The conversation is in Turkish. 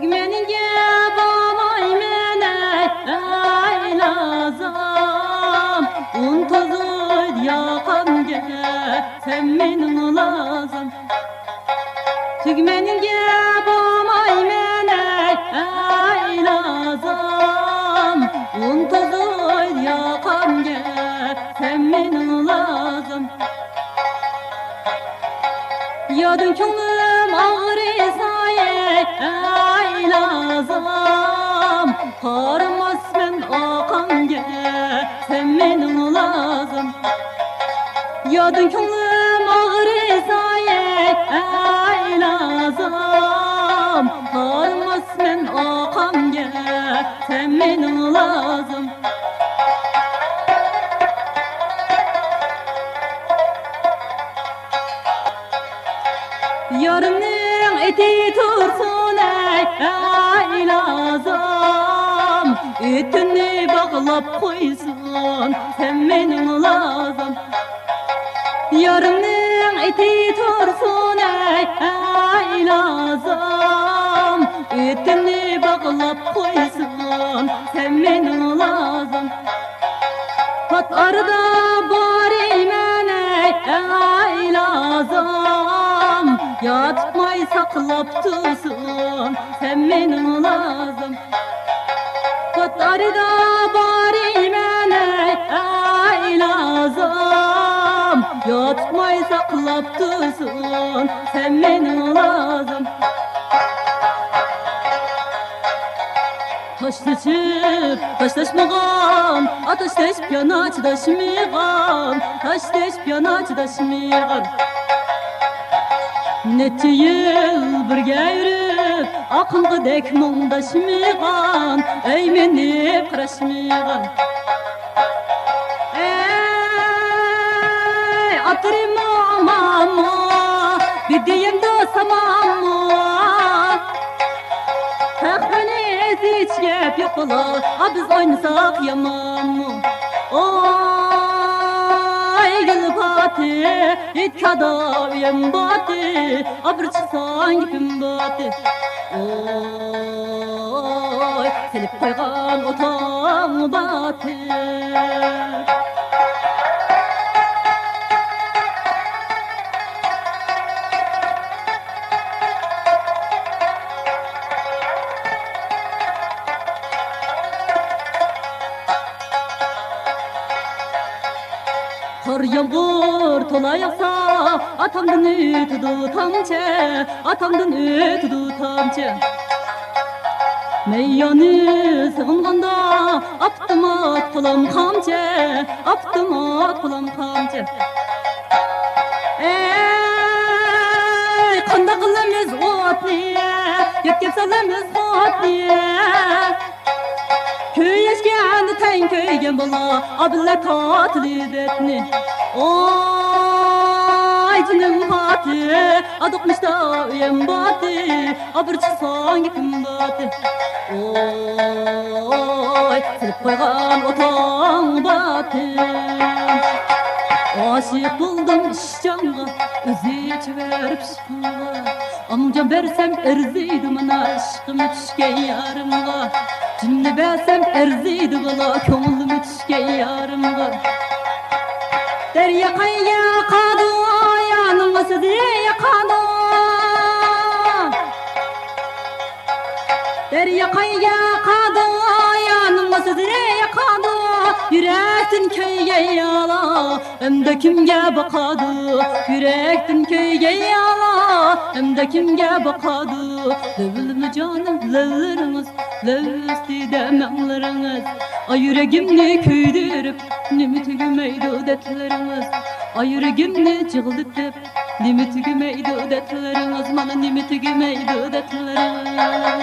Tügmeninge babay mene aylazam Un tozu yakamge sen menin lazım Tügmeninge babay mene aylazam Un tozu yakamge sen menin lazım Yadın könlüm ağrısaye aylazam Harmas men akamge sen menin lazım Yadın könlüm ağrısaye aylazam Harmas men akamge sen menin lazım Yarının eti tursun aylazam Etini bağlap koysun sen menin lazım Yarının eti tursun aylazam Etini bağlap koysun sen menin lazım Pat arada bari mene aylazam Yatmay saklap tutsun sen menin lazım Katarda bari mene aylazam Yatmay saklap tutsun sen menin lazım Taşlaşmağam Ateşleşip yana çıdaşmağam Taşleşip yana çıdaşmağam Neçe yıl birge yürüp Akılgı dek mungdaşmağam Eymenip kıraşmağam Ey atırım amamma Bir diyem de samamma Takbeni eziç yep yapıla Biz oynasak yaman mı Oy gül pati It kadaviyem bati Bir çıksan gipim bati Oy selip koygan otam bati Kar yağmur tola yağsa Atamdan ötüdü tamçe Atamdan ötüdü tamçe Meyyanı sığınğanda Aptımat tolam kamçe Aptımat tolam kamçe Ey kanda kılımız ot niye Yetkep salımız ot niye Köy eşkeğini ten köygen bola Abille tatili detni Oy canım pati Adıkmış da üyem bati Bir çıksan gipim bati Oy silip koygan otan bati Aşık buldum işcanğa Özü çeverip şıkığa Amcan versem erziydi mana aşkımı düşken yarımga Cümle versem erziydi bala Köngülümü düşken yarımga Derya kayya kadı Yanıma sizi yakadı Derya kayya kadı Yanıma sizi yakadı Yürektin köyge yala Hem de kimge bakadı Yürektin köyge yala Hem de kimge bakadı Lövülmü canım lövleriniz Lövüsti demenleriniz Ay yüreğimni küydürüp Nimi tügümeydi detleriniz Ay yüreğimni cıgıldıtıp Nimi tügümeydi detleriniz Bana nimi tügümeydi detleriniz